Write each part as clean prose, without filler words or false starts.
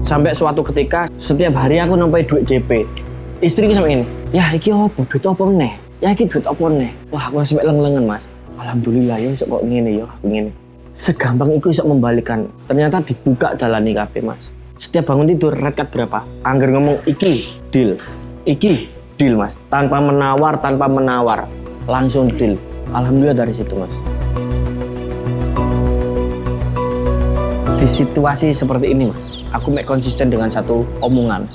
Sampai suatu ketika setiap hari aku nampai duit DP. Istriku sampai ini, ya iki apa? Duit apa meneh? Ya iki duit apa meneh? Wah aku sampai leng-lengan mas. Alhamdulillah ya kok ngene ya aku ngene. Segampang itu bisa membalikan. Ternyata dibuka dalani kabeh mas. Setiap bangun tidur red card berapa? Angger ngomong iki deal mas. Tanpa menawar, langsung deal. Alhamdulillah dari situ mas. Di situasi seperti ini mas, aku konsisten dengan satu omongan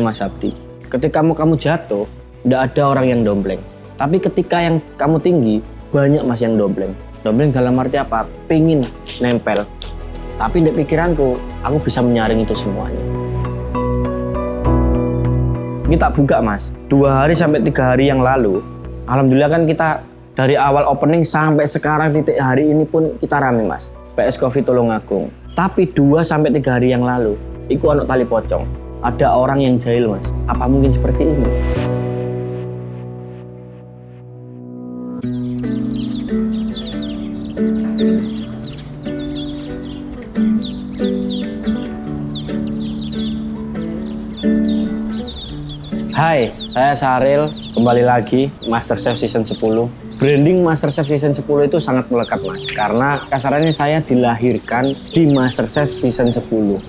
Mas Abdi. Ketika kamu jatuh, tidak ada orang yang dompleng. Tapi ketika yang kamu tinggi, banyak mas yang dompleng. Dompleng dalam arti apa? Pingin nempel. Tapi di pikiranku, aku bisa menyaring itu semuanya. Kita buka mas, 2 hari sampai 3 hari yang lalu, alhamdulillah kan kita dari awal opening sampai sekarang titik hari ini pun kita rame mas. PS Coffee Tulungagung. Tapi 2 sampai 3 hari yang lalu, iku ono tali pocong. Ada orang yang jahil mas. Apa mungkin seperti ini? Hai, saya Syahril, kembali lagi MasterChef Season 10. Branding MasterChef Season 10 itu sangat melekat mas, karena kasarannya saya dilahirkan di MasterChef Season 10.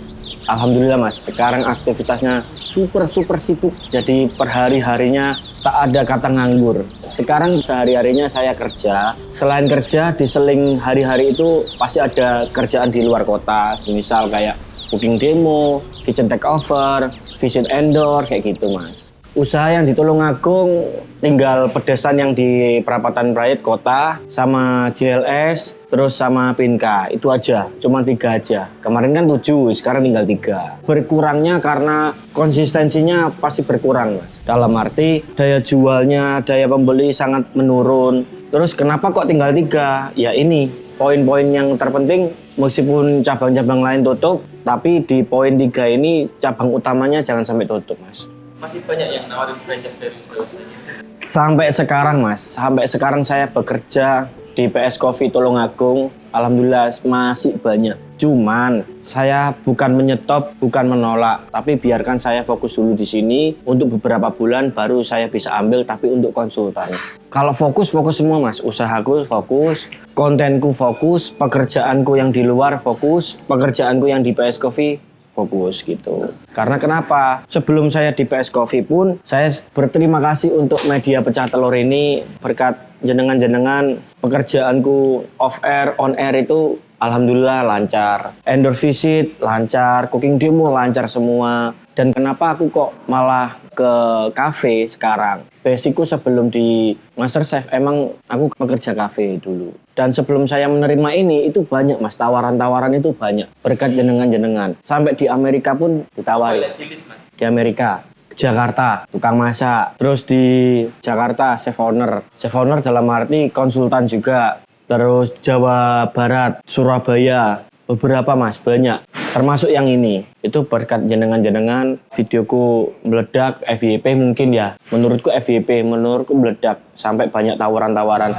Alhamdulillah mas, sekarang aktivitasnya super sibuk, jadi per hari-harinya tak ada kata nganggur. Sekarang sehari-harinya saya kerja, selain kerja diseling hari-hari itu pasti ada kerjaan di luar kota, semisal kayak booking demo, kitchen takeover, visit endorse, kayak gitu mas. Usaha yang di Tulungagung tinggal pedesan yang di Perapatan Prayit Kota, sama JLS, terus sama Pinka. Itu aja, cuma 3 aja. Kemarin kan 7, sekarang tinggal 3. Berkurangnya karena konsistensinya pasti berkurang mas. Dalam arti daya jualnya, daya pembeli sangat menurun. Terus kenapa kok tinggal 3? Ya ini, poin-poin yang terpenting meskipun cabang-cabang lain tutup, tapi di poin 3 ini cabang utamanya jangan sampai tutup mas. Masih banyak yang nawarin franchise dari usaha-usahanya? Sampai sekarang mas, sampai sekarang saya bekerja di PS Coffee Tulungagung, alhamdulillah masih banyak. Cuman saya bukan menyetop, bukan menolak, tapi biarkan saya fokus dulu di sini untuk beberapa bulan baru saya bisa ambil, tapi untuk konsultan. Kalau fokus semua mas, usahaku fokus, kontenku fokus, pekerjaanku yang di luar fokus, pekerjaanku yang di PS Coffee fokus gitu. Karena kenapa? Sebelum saya di PS Coffee pun saya berterima kasih untuk media pecah telur ini. Berkat jenengan-jenengan pekerjaanku off air, on air itu alhamdulillah lancar. Endorse visit lancar, cooking demo lancar semua. Dan kenapa aku kok malah ke kafe sekarang? Basicku sebelum di MasterChef emang aku pekerja kafe dulu. Dan sebelum saya menerima ini itu banyak mas, tawaran-tawaran itu banyak. Berkat jenengan-jenengan. Sampai di Amerika pun ditawari. Di Amerika, Jakarta, tukang masak. Terus di Jakarta, chef owner. Chef owner dalam arti konsultan juga. Terus Jawa Barat, Surabaya. Beberapa mas, banyak. Termasuk yang ini. Itu berkat jenengan-jenengan, videoku meledak, FYP mungkin ya. Menurutku FYP, menurutku meledak. Sampai banyak tawaran-tawaran.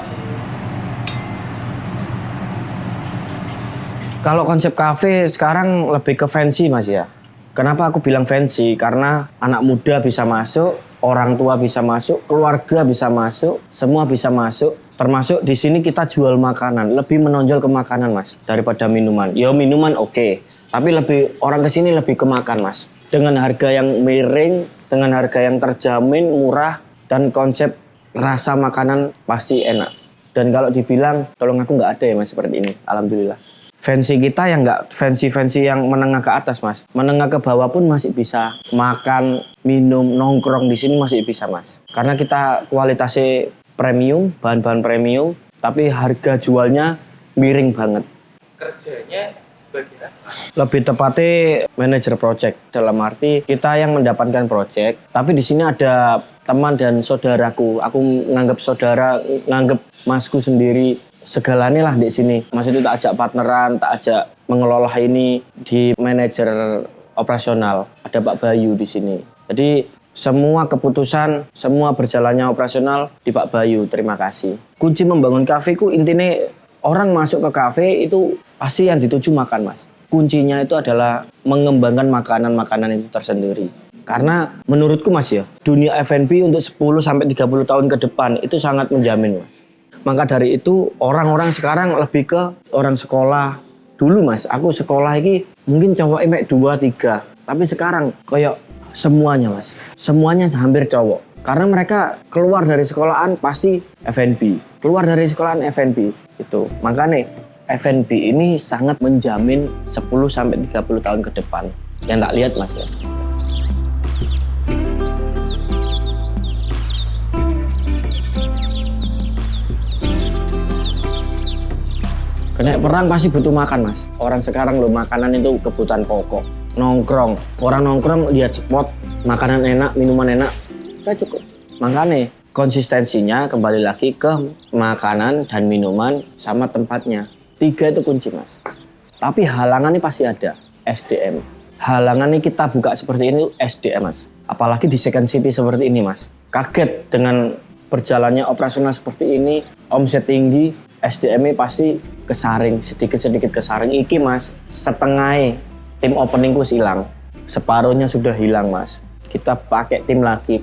Kalau konsep kafe sekarang lebih ke fancy mas ya. Kenapa aku bilang fancy? Karena anak muda bisa masuk, orang tua bisa masuk, keluarga bisa masuk, semua bisa masuk. Termasuk di sini kita jual makanan, lebih menonjol ke makanan mas daripada minuman. Ya minuman oke, tapi lebih orang kesini lebih ke makan mas. Dengan harga yang miring, dengan harga yang terjamin, murah, dan konsep rasa makanan pasti enak. Dan kalau dibilang, tolong aku nggak ada ya mas seperti ini, alhamdulillah. Fancy kita yang nggak fancy yang menengah ke atas mas, menengah ke bawah pun masih bisa makan, minum, nongkrong di sini masih bisa mas. Karena kita kualitasnya premium, bahan-bahan premium, tapi harga jualnya miring banget. Kerjanya sebagai apa? Lebih tepatnya manajer project, dalam arti kita yang mendapatkan project, tapi di sini ada teman dan saudaraku. Aku nganggap saudara, nganggap masku sendiri. Segalanya lah di sini. Maksudnya tak ajak partneran, tak ajak mengelola ini di manajer operasional. Ada Pak Bayu di sini. Jadi semua keputusan, semua berjalannya operasional di Pak Bayu. Terima kasih. Kunci membangun kafe ku intinya orang masuk ke kafe itu pasti yang dituju makan mas. kuncinya itu adalah mengembangkan makanan-makanan itu tersendiri. Karena menurutku Mas ya, dunia F&B untuk 10-30 tahun ke depan itu sangat menjamin Mas. Maka dari itu orang-orang sekarang lebih ke orang sekolah. Dulu Mas, aku sekolah ini mungkin cowok emek 2-3. Tapi sekarang kayak semuanya Mas. Semuanya hampir cowok. Karena mereka keluar dari sekolahan pasti F&B. Keluar dari sekolahan F&B. Itu. Makanya F&B ini sangat menjamin 10-30 tahun ke depan. Yang tak lihat Mas ya. Kena perang pasti butuh makan Mas. Orang sekarang loh makanan itu kebutuhan pokok. Nongkrong, orang nongkrong lihat spot, makanan enak, minuman enak, udah cukup. Makanya konsistensinya kembali lagi ke makanan dan minuman sama tempatnya. 3 itu kunci Mas. Tapi halangannya pasti ada, SDM. Halangannya kita buka seperti ini SDM Mas. Apalagi di Second City seperti ini Mas. Kaget dengan berjalannya operasional seperti ini, omset tinggi, SDM-nya pasti kesaring, sedikit-sedikit kesaring. Iki Mas, setengah tim openingku hilang. Separuhnya sudah hilang Mas. Kita pakai tim lagi.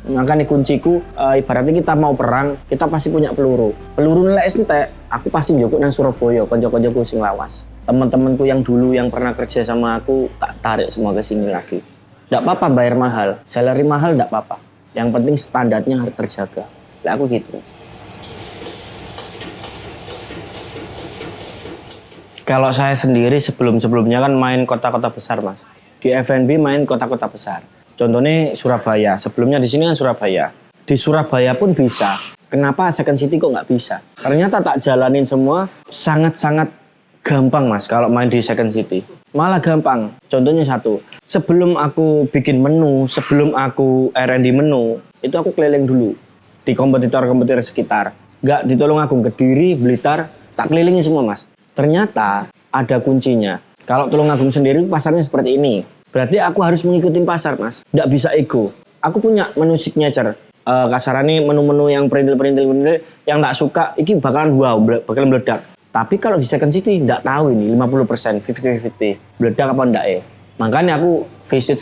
Makanya kunciku, ibaratnya kita mau perang, kita pasti punya peluru. Peluru nilai entek, aku pasti njokok nang Surabaya, konco-koncoku sing lawas. Teman-temanku yang dulu yang pernah kerja sama aku, tak tarik semua ke sini lagi. Nggak apa-apa bayar mahal, salary mahal nggak apa-apa. Yang penting standarnya harus terjaga. Lah aku gitu Mas. Kalau saya sendiri sebelum-sebelumnya kan main kota-kota besar Mas. Di F&B main kota-kota besar. Contohnya Surabaya. Sebelumnya di sini kan Surabaya. Di Surabaya pun bisa. Kenapa Second City kok nggak bisa? Ternyata tak jalanin semua sangat-sangat gampang Mas kalau main di Second City. Malah gampang. Contohnya satu. Sebelum aku bikin menu, sebelum aku R&D menu, itu aku keliling dulu. Di kompetitor-kompetitor sekitar. Nggak di Tulungagung, Kediri, Blitar, tak kelilingin semua Mas. Ternyata ada kuncinya. Kalau Tulungagung sendiri pasarnya seperti ini. Berarti aku harus mengikuti pasar Mas. Nggak bisa ego. Aku punya menu signature. Kasarannya menu-menu yang perintil yang tak suka, ini bakalan wow, bakalan meledak. Tapi kalau di Second City nggak tahu ini 50%, 50-50. Meledak apa enggak ya. Makanya aku visit.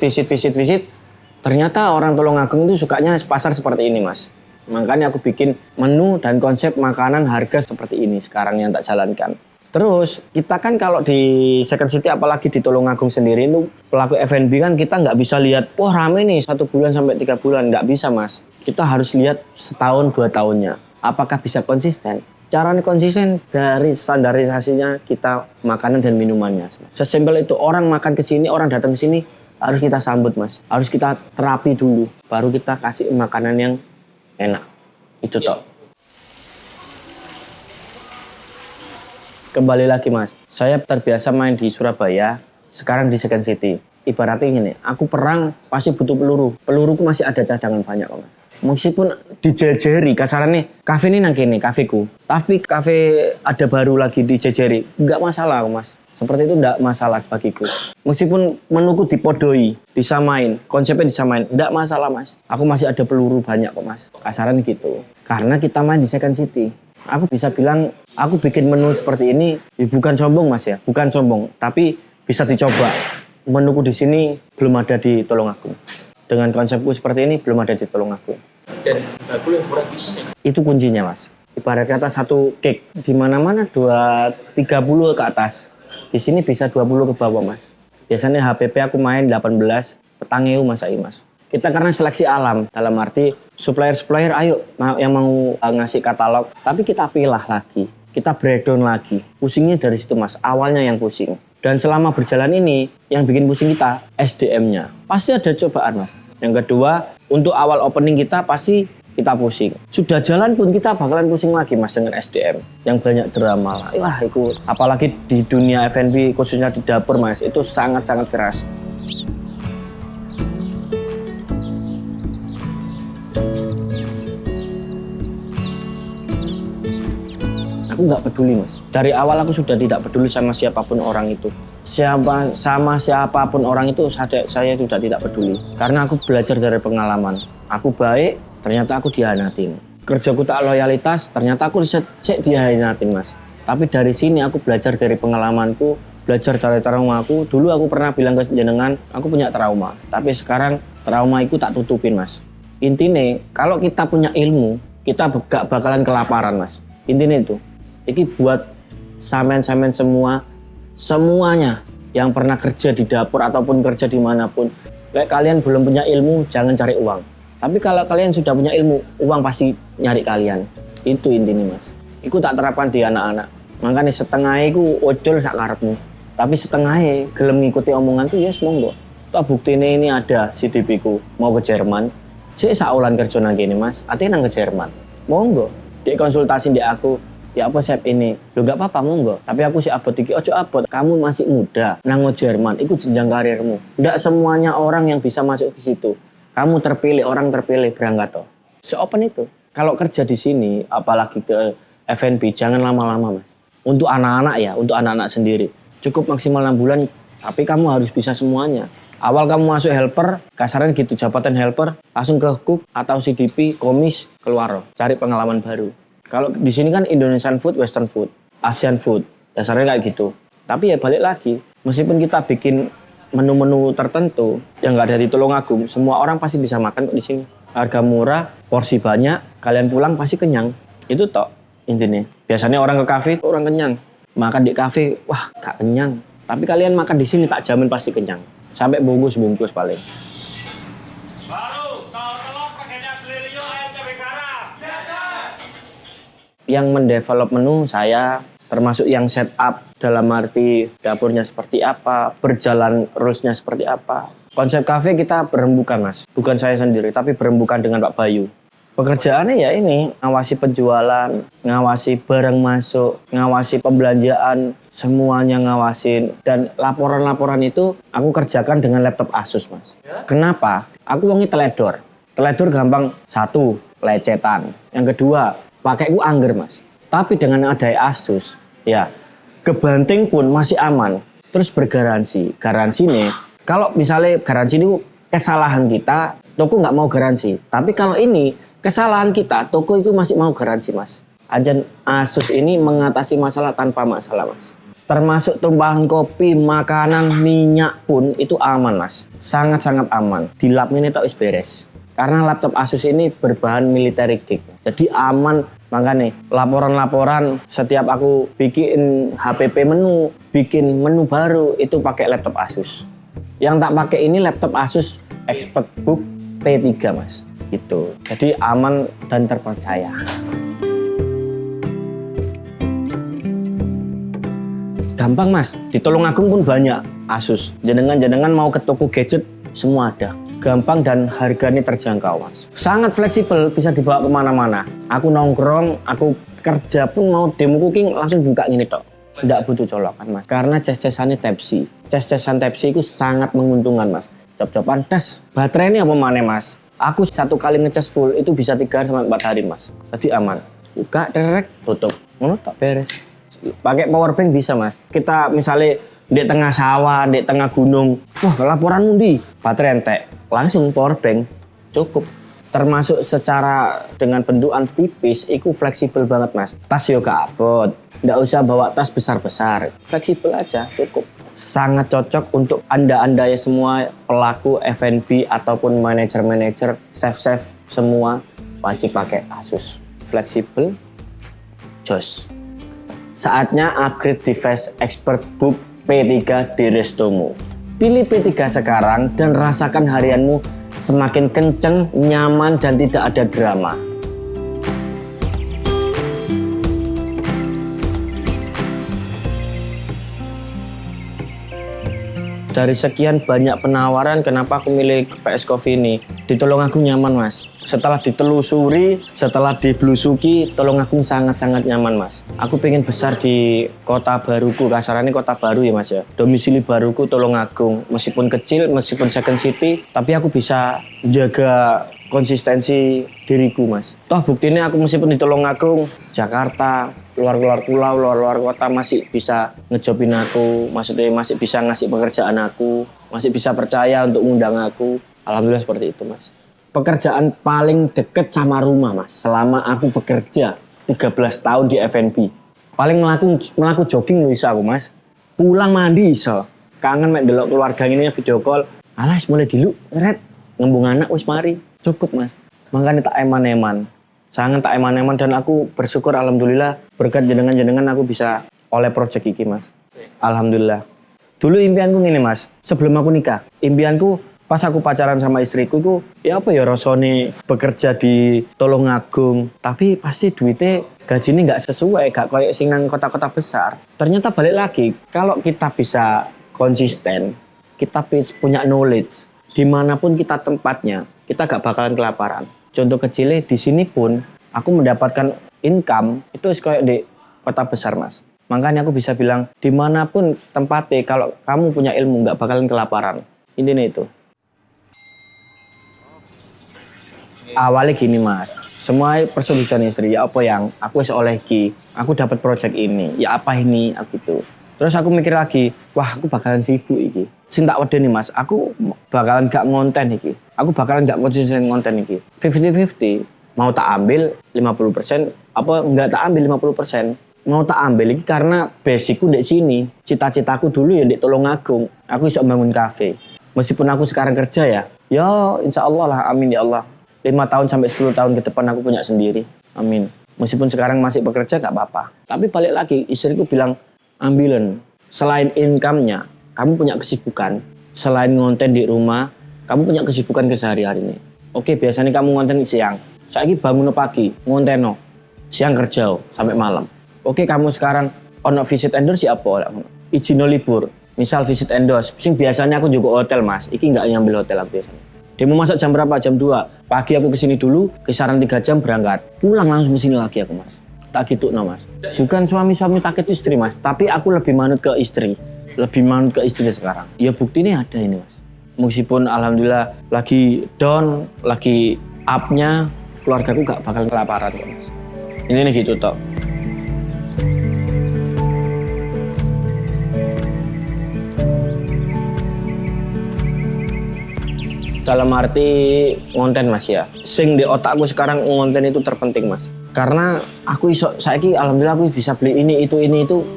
Ternyata orang Tulungagung itu sukanya pasar seperti ini Mas. Makanya aku bikin menu dan konsep makanan harga seperti ini sekarang yang tak jalankan. Terus kita kan kalau di Second City apalagi di Tulungagung sendiri itu pelaku F&B kan kita nggak bisa lihat wah rame nih 1 bulan sampai 3 bulan, nggak bisa Mas. Kita harus lihat setahun 2 tahunnya apakah bisa konsisten. Caranya konsisten dari standarisasinya kita makanan dan minumannya. Sesimpel itu orang makan ke sini, orang datang ke sini harus kita sambut Mas. Harus kita terapi dulu baru kita kasih makanan yang enak. Itu toh. Kembali lagi Mas, saya terbiasa main di Surabaya, sekarang di Second City. Ibaratnya gini, aku perang pasti butuh peluru. Peluruku masih ada cadangan banyak kok Mas. Meskipun dijejeri, kasarannya kafe ini nang kene, kafeku. Tapi kafe ada baru lagi dijejeri, nggak masalah kok Mas. Seperti itu nggak masalah bagiku. Meskipun menuku dipodoi, disamain, konsepnya disamain, nggak masalah Mas. Aku masih ada peluru banyak kok Mas. Kasaran gitu. Karena kita main di Second City. Aku bisa bilang, aku bikin menu seperti ini, bukan sombong Mas ya, bukan sombong, tapi bisa dicoba. Menuku di sini belum ada di Tulungagung. Dengan konsepku seperti ini belum ada di Tulungagung. Dan bakul yang murah bisa ya? Itu kuncinya Mas. Ibarat kata satu cake, di mana-mana 30 ke atas. Di sini bisa 20 ke bawah Mas. Biasanya HPP aku main 18, petangnya Mas Ai Mas. Kita karena seleksi alam, dalam arti supplier-supplier ayo yang mau ngasih katalog, tapi kita pilah lagi, kita breakdown lagi. Pusingnya dari situ Mas, awalnya yang pusing. Dan selama berjalan ini, yang bikin pusing kita SDM-nya. Pasti ada cobaan Mas. Yang kedua, untuk awal opening kita pasti kita pusing. Sudah jalan pun kita bakalan pusing lagi Mas dengan SDM. Yang banyak drama lah. Wah itu, apalagi di dunia F&B khususnya di dapur Mas, itu sangat-sangat keras. Aku nggak peduli Mas. Dari awal aku sudah tidak peduli sama siapapun orang itu. Sama siapapun orang itu saya sudah tidak peduli. Karena aku belajar dari pengalaman. Aku baik, ternyata aku dihianatin. Kerjaku tak loyalitas, ternyata aku cek dihianatin Mas. Tapi dari sini aku belajar dari pengalamanku belajar dari trauma aku. Dulu aku pernah bilang ke jenengan, aku punya trauma. Tapi sekarang trauma itu tak tutupin, Mas. Intinya, kalau kita punya ilmu, kita gak bakalan kelaparan, Mas. Intinya itu. Ini buat sampean-sampean semuanya yang pernah kerja di dapur ataupun kerja dimanapun. Kayak kalian belum punya ilmu, jangan cari uang. Tapi kalau kalian sudah punya ilmu, uang pasti nyari kalian. Itu intinya, Mas. Itu tak terapkan di anak-anak. Makanya setengahnya itu ojol sak karepmu. Tapi setengahnya gelem ngikuti omongan tuh yes monggo. Toh buktinya ini ada CDP ku mau ke Jerman. Sik saulan kerja nang kene, Mas. Ate nang ke Jerman. Monggo. Dek konsultasi ndek aku. Ya apa Sep ini? Lho gak apa-apa monggo. Tapi aku sih abot iki ojo abot. Kamu masih muda nang Jerman. Iku jenjang karirmu. Ndak semuanya orang yang bisa masuk ke situ. Kamu terpilih, orang terpilih berangkat toh. Se-open itu. Kalau kerja di sini apalagi ke F&B jangan lama-lama, Mas. Untuk anak-anak ya, untuk anak-anak sendiri. Cukup maksimal 6 bulan, tapi kamu harus bisa semuanya. Awal kamu masuk helper, kasarnya gitu jabatan helper, langsung ke cook atau CDP, komis, keluar. Cari pengalaman baru. Kalau di sini kan Indonesian food, Western food, Asian food, dasarnya kayak gitu. Tapi ya balik lagi, meskipun kita bikin menu-menu tertentu yang nggak dari Tulungagung, semua orang pasti bisa makan kok di sini. Harga murah, porsi banyak, kalian pulang pasti kenyang. Itu tok intinya. Biasanya orang ke kafe, orang kenyang. Makan di kafe, wah gak kenyang. Tapi kalian makan di sini tak jamin pasti kenyang. Sampai bungkus-bungkus paling. Baru, telur pakainya kelilio ayam cabai garang. Yang mendevelop menu saya, termasuk yang setup dalam arti dapurnya seperti apa, berjalan rules-nya seperti apa. Konsep kafe kita berembukan, Mas. Bukan saya sendiri, tapi berembukan dengan Pak Bayu. Pekerjaannya ya ini, ngawasi penjualan, ngawasi barang masuk, ngawasi pembelanjaan, semuanya ngawasin. Dan laporan-laporan itu aku kerjakan dengan laptop Asus, Mas. Kenapa? Aku wongi teledor. Teledor gampang, satu, lecetan. Yang kedua, pakai ku angger, Mas. Tapi dengan ada Asus, ya kebanting pun masih aman. Terus bergaransi. Garansi nih, kalau misalnya garansi ini kesalahan kita, toko nggak mau garansi. Tapi kalau ini kesalahan kita, toko itu masih mau garansi, Mas. Ajan Asus ini mengatasi masalah tanpa masalah, Mas. Termasuk tumpahan kopi, makanan, minyak pun itu aman, Mas. Sangat-sangat aman. Di lab ini tak beres. Karena laptop Asus ini berbahan military geek. Jadi aman. Makanya laporan-laporan setiap aku bikin HPP menu, bikin menu baru, itu pakai laptop Asus. Yang tak pakai ini laptop Asus ExpertBook P3, Mas. Gitu. Jadi aman dan terpercaya. Gampang, Mas. Di Tulungagung pun banyak Asus. Jenengan mau ke toko gadget semua ada. Gampang dan harganya terjangkau, Mas. Sangat fleksibel, bisa dibawa kemana-mana. Aku nongkrong, aku kerja pun mau demo cooking langsung buka gini tok. Nggak butuh colokan, Mas. Karena ces-cesannya Type-C. Ces-cesan Type-C itu sangat menguntungkan, Mas. Cop-copan tes. Baterainya apa mana, Mas? Aku satu kali ngecas full itu bisa 3-4 hari, Mas. Jadi aman. Buka, derek, tutup. Ngono tak beres. Pakai power bank bisa, Mas. Kita misalnya di tengah sawah, di tengah gunung. Wah, laporan di baterai entek. Langsung power bank. Cukup. Termasuk secara dengan bentukan tipis, itu fleksibel banget, Mas. Tas yo gak abot. Nggak usah bawa tas besar-besar. Fleksibel aja, cukup. Sangat cocok untuk anda-anda ya semua pelaku F&B ataupun manajer-manajer, chef-chef semua wajib pakai Asus. Fleksibel, jos. Saatnya upgrade device ExpertBook P3 di Restomo. Pilih P3 sekarang dan rasakan harianmu semakin kenceng, nyaman, dan tidak ada drama. Dari sekian banyak penawaran, kenapa aku milih PS Coffee ini? Di Tulungagung nyaman, Mas. Setelah ditelusuri, setelah diblusuki, Tulungagung sangat-sangat nyaman, Mas. Aku pengen besar di kota baruku, kasarannya kota baru ya, Mas ya. Domisili baruku Tulungagung. Meskipun kecil, meskipun second city, tapi aku bisa jaga konsistensi diriku, Mas. Toh buktinya aku meskipun di Tulungagung, Jakarta, luar pulau, luar kota masih bisa ngejobin aku, maksudnya masih bisa ngasih pekerjaan aku, masih bisa percaya untuk ngundang aku. Alhamdulillah seperti itu, Mas. Pekerjaan paling deket sama rumah, Mas, selama aku bekerja 13 tahun di F&B. Paling melaku jogging bisa aku, Mas. Pulang mandi iso. Kangen mek delok keluarga ngene video call. Alah wis mulai diluk, ret. Ngembung anak wis mari. Cukup Mas. Makanya tak eman-eman. Sangat tak eman-eman dan aku bersyukur alhamdulillah berkat jenengan aku bisa oleh project iki Mas. Alhamdulillah. Dulu impianku gini Mas, sebelum aku nikah. Impianku pas aku pacaran sama istriku itu ya apa ya rasane bekerja di Tulungagung. Tapi pasti duitnya gajinya nggak sesuai, nggak kayak sing nang kota-kota besar. Ternyata balik lagi, kalau kita bisa konsisten, kita punya knowledge, dimanapun kita tempatnya, kita gak bakalan kelaparan. Contoh kecilnya di sini pun aku mendapatkan income itu kayak di kota besar Mas. Makanya aku bisa bilang dimanapun tempatnya kalau kamu punya ilmu gak bakalan kelaparan. Intinya itu. Awalnya gini Mas, semua persetujuan istri ya apa yang aku wis oleh ki, aku dapat project ini, ya apa ini aku gitu. Terus aku mikir lagi, wah aku bakalan sibuk iki. Sing tak wedeni Mas, aku bakalan gak ngonten iki. Aku bakalan gak konsisten ngonten iki. 50-50, mau tak ambil 50%, apa enggak tak ambil 50%. Mau tak ambil iki karena basicku di sini. Cita-citaku dulu ya di Tulungagung. Aku iso bangun kafe. Meskipun aku sekarang kerja ya insya Allah lah, amin ya Allah. 5 tahun sampai 10 tahun ke depan aku punya sendiri, amin. Meskipun sekarang masih bekerja gak apa-apa. Tapi balik lagi, istriku bilang, ambilan. Selain income-nya, kamu punya kesibukan. Selain ngonten di rumah, kamu punya kesibukan kesehari-hari ini. Oke, biasanya kamu ngonten siang. Saiki bangun pagi, ngonten siang kerja sampai malam. Oke, kamu sekarang ono visit endorse apa? Izin libur. Misal visit endorse, sing biasanya aku juga hotel Mas. Iki nggak nyambil hotel aku biasanya. Dia mau masak jam berapa? Jam 2. Pagi aku kesini dulu, kisaran 3 jam berangkat. Pulang langsung kesini lagi aku Mas. Tak gitu no Mas. Bukan suami-suami takut istri Mas, tapi aku lebih manut ke istri. Lebih manut ke istri sekarang. Ya buktinya ada ini Mas. Meskipun alhamdulillah lagi down, lagi up-nya, keluargaku gak bakal kelaparan kok Mas. Ini nih gitu toh. Dalam arti ngonten Mas ya. Sing di otakku sekarang ngonten itu terpenting Mas. Karena aku saiki alhamdulillah aku bisa beli ini itu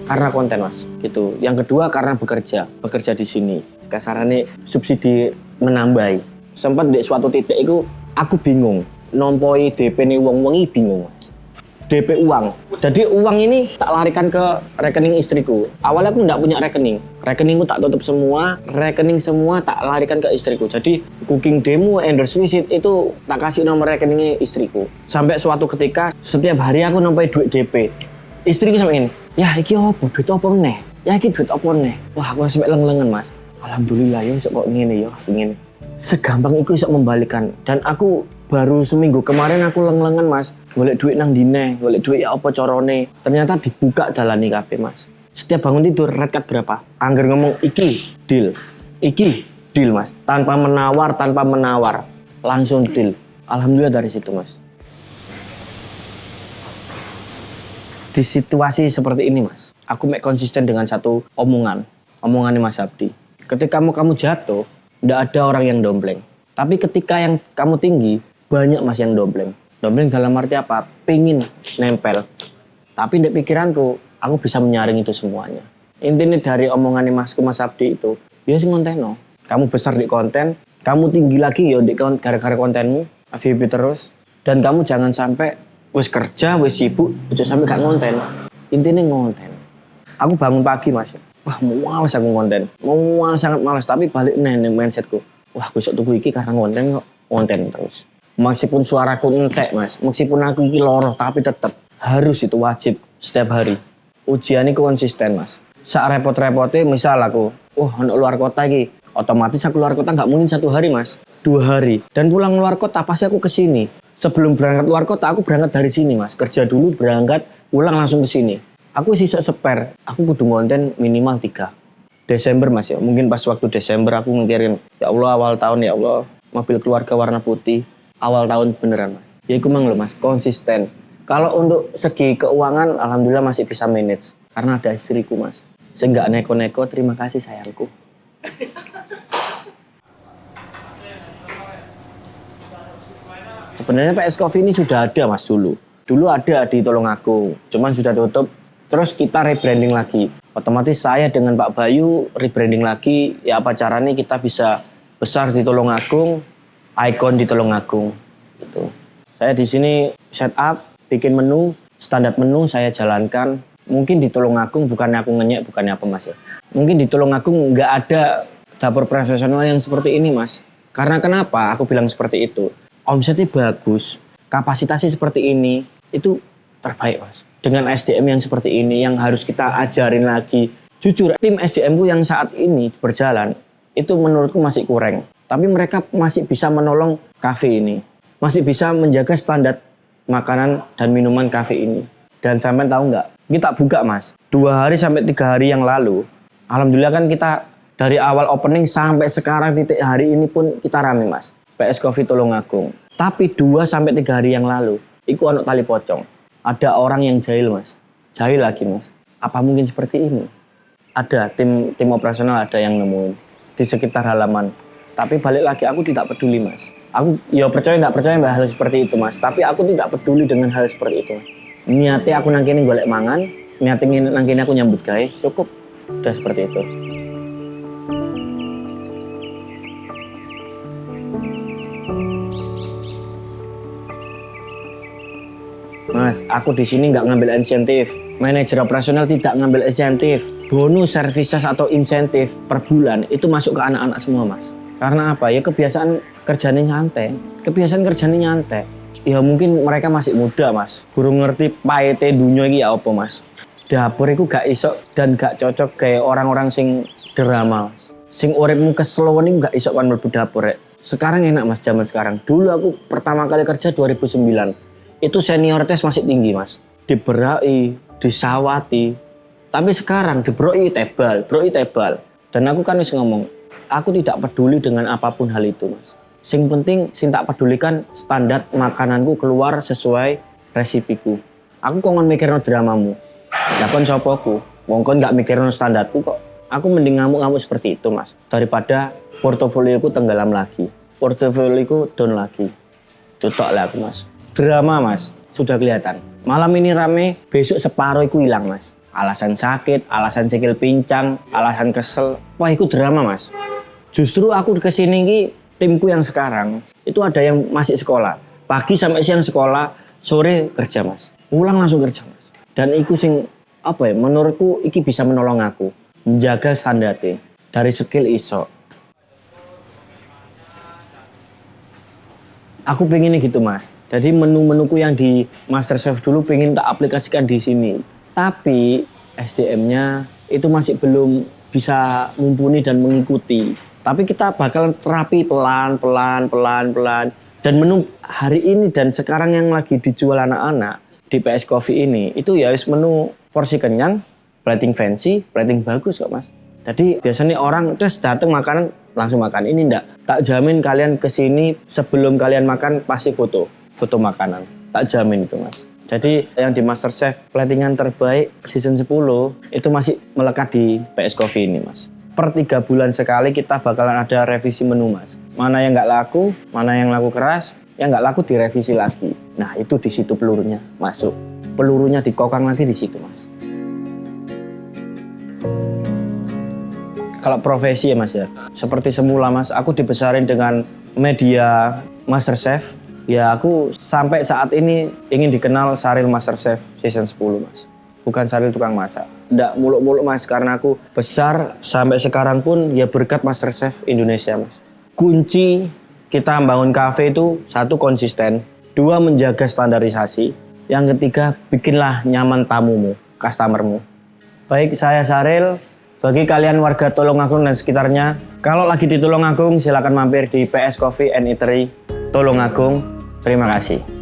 karena konten Mas. Gitu. Yang kedua karena bekerja di sini. Kasarannya subsidi menambahi. Sempat di suatu titik itu aku bingung. Nompoi DP nih wong-wong ini bingung Mas. DP uang. Jadi uang ini tak larikan ke rekening istriku. Awalnya aku nggak punya rekening. Rekeningku tak tutup semua, rekening semua tak larikan ke istriku. Jadi cooking demo, endorse visit itu tak kasih nomor rekeningnya istriku. Sampai suatu ketika setiap hari aku nampai duit DP. Istriku sampai ini, ya iki apa? Duit apa nih? Ya iki duit apa nih? Wah aku sampai leng-lengan Mas. Alhamdulillah ya kok ngene ya, ngene. Segampang itu bisa membalikan. Dan aku baru seminggu kemarin aku leng-lengan Mas. Golek duit nang dine, golek duit ya apa corone. Ternyata dibuka dalani kabeh Mas. Setiap bangun tidur red card berapa? Angger ngomong iki deal Mas. Tanpa menawar, langsung deal. Alhamdulillah dari situ Mas. Di situasi seperti ini Mas, aku konsisten dengan satu omongannya Mas Abdi. Ketika kamu jatuh, tidak ada orang yang dompleng. Tapi ketika yang kamu tinggi, banyak Mas yang dompleng. Dompleng dalam arti apa? Pingin nempel. Tapi di pikiranku, aku bisa menyaring itu semuanya. Intinya dari omongannya Mas Abdi itu, ya sih konteno. Kamu besar di konten, kamu tinggi lagi ya di gara-gara kontenmu, FYP terus. Dan kamu jangan sampai wis kerja, wis sibuk, udah sampai gak ngonten. Intinya ngonten. Aku bangun pagi Mas. Wah, malas aku konten. Sangat malas, tapi balik nih mindsetku. Wah, besok tuku iki karena konten terus. Meskipun suaraku entek Mas, meskipun aku iki loroh, tapi tetap harus itu wajib setiap hari. Ujian ini konsisten Mas. Saat repot-repotnya misal aku, anak luar kota iki, otomatis aku luar kota nggak mungkin 1 hari Mas, 2 hari. Dan pulang luar kota pasti aku kesini. Sebelum berangkat luar kota aku berangkat dari sini Mas, kerja dulu berangkat, pulang langsung ke sini. Aku sisa spare, aku kudu ngonten minimal 3. Desember Mas ya, mungkin pas waktu Desember aku ngikirin, ya Allah awal tahun ya Allah, mobil keluarga warna putih. Awal tahun beneran Mas. Ya iku mang lho Mas, konsisten. Kalau untuk segi keuangan alhamdulillah masih bisa manage karena ada istriku Mas. Saya enggak neko-neko, terima kasih sayangku. Sebenarnya PS Coffee ini sudah ada Mas dulu. Dulu ada di Tulungagung, cuman sudah tutup. Terus kita rebranding lagi. Otomatis saya dengan Pak Bayu rebranding lagi, ya apa caranya kita bisa besar di Tulungagung, ikon di Tulungagung gitu. Saya di sini setup, bikin menu, standar menu saya jalankan. Mungkin di Tulungagung bukannya aku ngenyek, bukannya apa Mas ya. Mungkin di Tulungagung nggak ada dapur profesional yang seperti ini Mas. Karena kenapa aku bilang seperti itu? Omsetnya bagus, kapasitasnya seperti ini, itu terbaik Mas. Dengan SDM yang seperti ini yang harus kita ajarin lagi. Jujur, tim SDM-ku yang saat ini berjalan, itu menurutku masih kurang. Tapi mereka masih bisa menolong kafe ini. Masih bisa menjaga standar makanan dan minuman kafe ini. Dan sampai tahu nggak? Kita buka Mas, 2 hari sampai 3 hari yang lalu. Alhamdulillah kan kita dari awal opening sampai sekarang titik hari ini pun kita rame Mas. PS Coffee Tulungagung. Tapi 2 sampai 3 hari yang lalu, itu ono tali pocong. Ada orang yang jahil Mas. Jahil lagi Mas. Apa mungkin seperti ini? Ada tim operasional ada yang nemuin di sekitar halaman. Tapi balik lagi aku tidak peduli Mas. Aku ya percaya nggak percaya hal seperti itu Mas. Tapi aku tidak peduli dengan hal seperti itu Mas. Niatnya aku nangkini golek mangan, niatnya nangkini aku nyambut gawe, cukup. Udah seperti itu. Mas, aku di sini nggak ngambil insentif. Manajer operasional tidak ngambil insentif. Bonus, services atau insentif per bulan itu masuk ke anak-anak semua Mas. Karena apa? Ya kebiasaan kerjanya nyantai. Ya mungkin mereka masih muda Mas. Guru ngerti pahite dunia iki ya apa Mas. Dapur itu gak iso dan gak cocok kayak orang-orang sing drama Mas. Sing uripmu keselowan itu gak iso kan mlebu dapur rek. Sekarang enak Mas zaman sekarang. Dulu aku pertama kali kerja 2009. Itu senioritas masih tinggi Mas. Diberai, disawati. Tapi sekarang dibroi tebal. Dan aku kan wis ngomong, aku tidak peduli dengan apapun hal itu Mas. Sing penting sing tak pedulikan standar makananku keluar sesuai resipiku. Aku kok mikirno dramamu. Lah kon sapa aku? Wong kon gak mikirno standarku kok. Aku mending ngamuk-ngamuk seperti itu Mas. Daripada portofolioku tenggelam lagi. Portofolioku down lagi. Tutok lah aku Mas. Drama Mas, sudah kelihatan. Malam ini rame, besok separuh itu hilang Mas. Alasan sakit, alasan sikil pincang, alasan kesel. Wah itu drama Mas. Justru aku kesini ini, timku yang sekarang, itu ada yang masih sekolah. Pagi sampai siang sekolah, sore kerja Mas. Pulang langsung kerja Mas. Dan itu sing, apa ya, menurutku iki bisa menolong aku. Menjaga standarnya. Dari skill iso. Aku pengennya gitu Mas. Jadi menu-menuku yang di MasterChef dulu pengen tak aplikasikan di sini. Tapi SDM-nya itu masih belum bisa mumpuni dan mengikuti. Tapi kita bakal terapi pelan. Dan menu hari ini dan sekarang yang lagi dijual anak-anak di PS Coffee ini, itu ya menu porsi kenyang, plating fancy, plating bagus kok Mas. Jadi biasanya orang terus datang makanan langsung makan. Ini enggak. Tak jamin kalian kesini sebelum kalian makan pasti foto makanan. Tak jamin itu Mas. Jadi yang di MasterChef platingan terbaik season 10 itu masih melekat di PS Coffee ini Mas. Per 3 bulan sekali kita bakalan ada revisi menu Mas. Mana yang nggak laku, mana yang laku keras, yang nggak laku direvisi lagi. Nah itu di situ pelurunya masuk. Pelurunya dikokang lagi di situ Mas. Kalau profesi ya Mas ya, seperti semula Mas, aku dibesarin dengan media MasterChef. Ya aku sampai saat ini ingin dikenal Syahril MasterChef season 10 Mas. Bukan Syahril tukang masak. Nggak muluk-muluk Mas, karena aku besar sampai sekarang pun ya berkat MasterChef Indonesia Mas. Kunci kita membangun kafe itu 1 konsisten, 2 menjaga standarisasi, yang ketiga bikinlah nyaman tamumu, customermu. Baik saya Syahril, bagi kalian warga Tulungagung dan sekitarnya, kalau lagi di Tulungagung silakan mampir di PS Coffee and Eatery Tulungagung. Terima kasih.